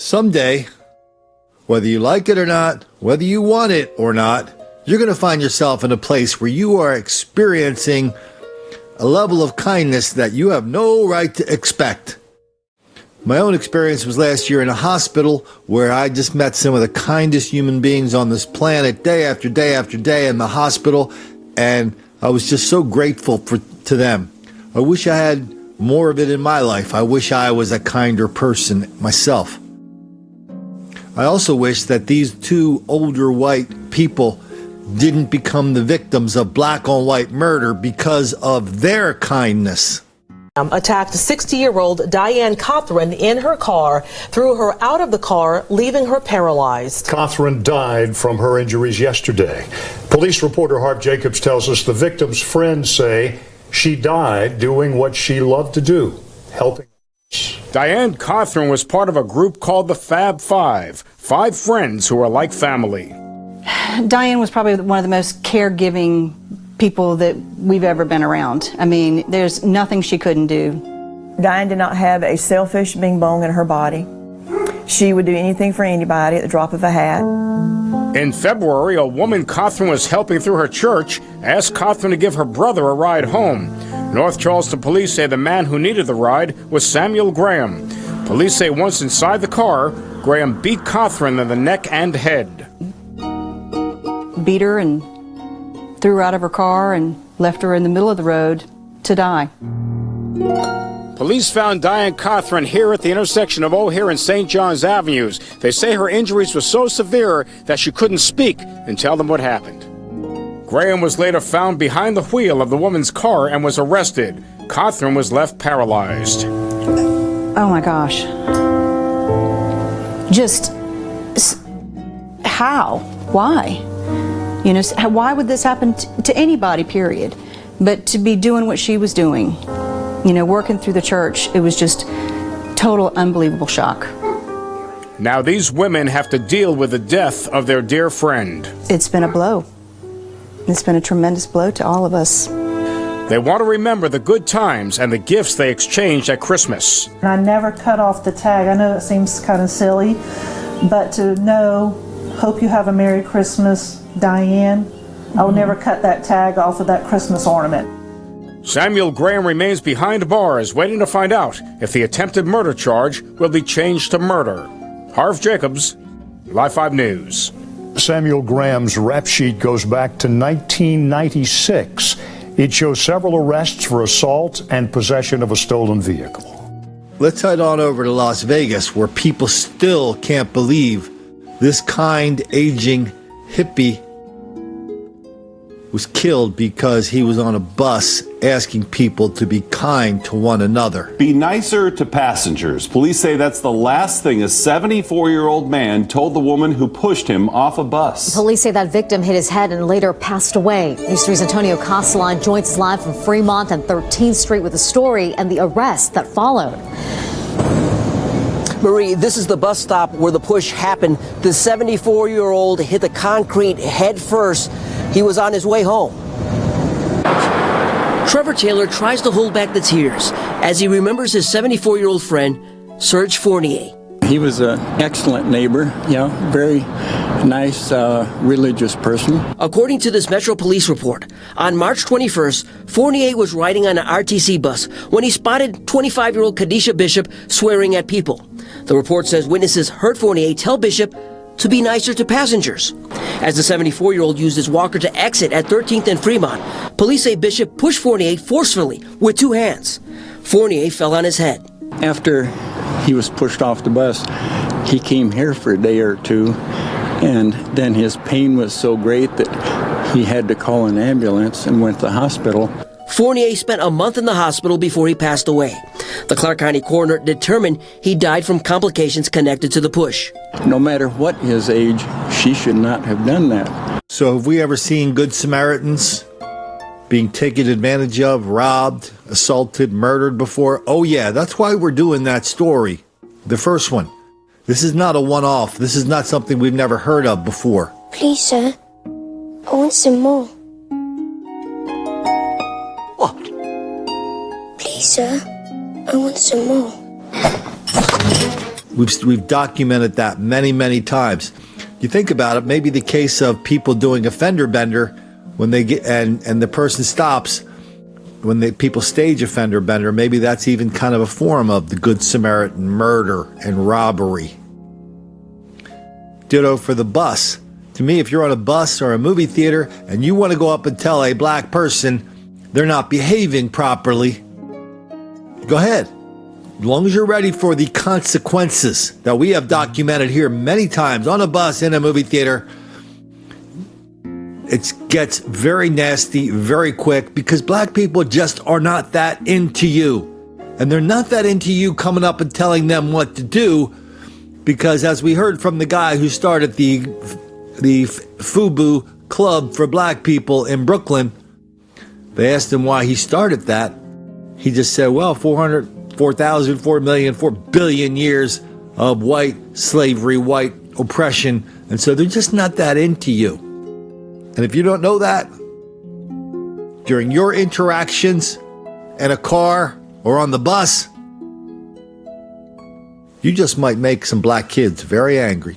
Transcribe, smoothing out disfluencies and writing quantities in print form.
Someday, whether you like it or not, whether you want it or not, you're going to find yourself in a place where you are experiencing a level of kindness that you have no right to expect. My own experience was last year in a hospital where I just met some of the kindest human beings on this planet day after day after day in the hospital, and I was just so grateful to them. I wish I had more of it in my life. I wish I was a kinder person myself. I also wish that these two older white people didn't become the victims of black on white murder because of their kindness. Attacked 60-year-old Diane Cothran in her car, threw her out of the car, leaving her paralyzed. Cothran died from her injuries yesterday. Police reporter Harv Jacobs tells us the victim's friends say she died doing what she loved to do, helping. Diane Cothran was part of a group called the Fab Five, 5 friends who are like family. Diane was probably one of the most caregiving people that we've ever been around. I mean, there's nothing she couldn't do. Diane did not have a selfish bing bong in her body. She would do anything for anybody at the drop of a hat. In February, a woman Cothran was helping through her church asked Cothran to give her brother a ride home. North Charleston police say the man who needed the ride was Samuel Graham. Police say once inside the car, Graham beat Cothran in the neck and head. Beat her and threw her out of her car and left her in the middle of the road to die. Police found Diane Cothran here at the intersection of O'Hare and St. John's Avenues. They say her injuries were so severe that she couldn't speak and tell them what happened. Graham was later found behind the wheel of the woman's car and was arrested. Cothran was left paralyzed. Oh my gosh. Just how? Why? You know, why would this happen to anybody, period? But to be doing what she was doing, you know, working through the church, it was just total unbelievable shock. Now these women have to deal with the death of their dear friend. It's been a blow. It's been a tremendous blow to all of us. They want to remember the good times and the gifts they exchanged at Christmas. I never cut off the tag. I know it seems kind of silly, but to know, hope you have a Merry Christmas, Diane. I will never cut that tag off of that Christmas ornament. Samuel Graham remains behind bars, waiting to find out if the attempted murder charge will be changed to murder. Harv Jacobs, Live 5 News. Samuel Graham's rap sheet goes back to 1996. It shows several arrests for assault and possession of a stolen vehicle. Let's head on over to Las Vegas, where people still can't believe this kind, aging hippie was killed because he was on a bus asking people to be kind to one another. Be nicer to passengers. Police say that's the last thing a 74-year-old man told the woman who pushed him off a bus. Police say that victim hit his head and later passed away. News 3's Antonio Castellan joins us live from Fremont and 13th Street with the story and the arrest that followed. Marie, this is the bus stop where the push happened. The 74-year-old hit the concrete head first. He was on his way home. Trevor Taylor tries to hold back the tears as he remembers his 74-year-old friend, Serge Fournier. He was an excellent neighbor, very nice, religious person. According to this Metro Police report, on March 21st, Fournier was riding on an RTC bus when he spotted 25-year-old Kadisha Bishop swearing at people. The report says witnesses heard Fournier tell Bishop to be nicer to passengers. As the 74-year-old used his walker to exit at 13th and Fremont, police say Bishop pushed Fournier forcefully with 2 hands. Fournier fell on his head. After he was pushed off the bus, he came here for a day or 2, and then his pain was so great that he had to call an ambulance and went to the hospital. Fournier spent a month in the hospital before he passed away. The Clark County coroner determined he died from complications connected to the push. No matter what his age, she should not have done that. So have we ever seen Good Samaritans being taken advantage of, robbed, assaulted, murdered before? Oh yeah, that's why we're doing that story. The first one. This is not a one-off. This is not something we've never heard of before. Please, sir. I want some more. What? Please, sir. I want some more. We've documented that many, many times. You think about it, maybe the case of people doing a fender bender when they get and the person stops when people stage a fender bender. Maybe that's even kind of a form of the Good Samaritan murder and robbery. Ditto for the bus. To me, if you're on a bus or a movie theater and you want to go up and tell a black person they're not behaving properly, go ahead. As long as you're ready for the consequences that we have documented here many times on a bus, in a movie theater, it gets very nasty very quick because black people just are not that into you. And they're not that into you coming up and telling them what to do because, as we heard from the guy who started the FUBU Club for Black People in Brooklyn, they asked him why he started that. He just said, well, 4 billion years of white slavery, white oppression, and so they're just not that into you. And if you don't know that, during your interactions in a car or on the bus, you just might make some black kids very angry.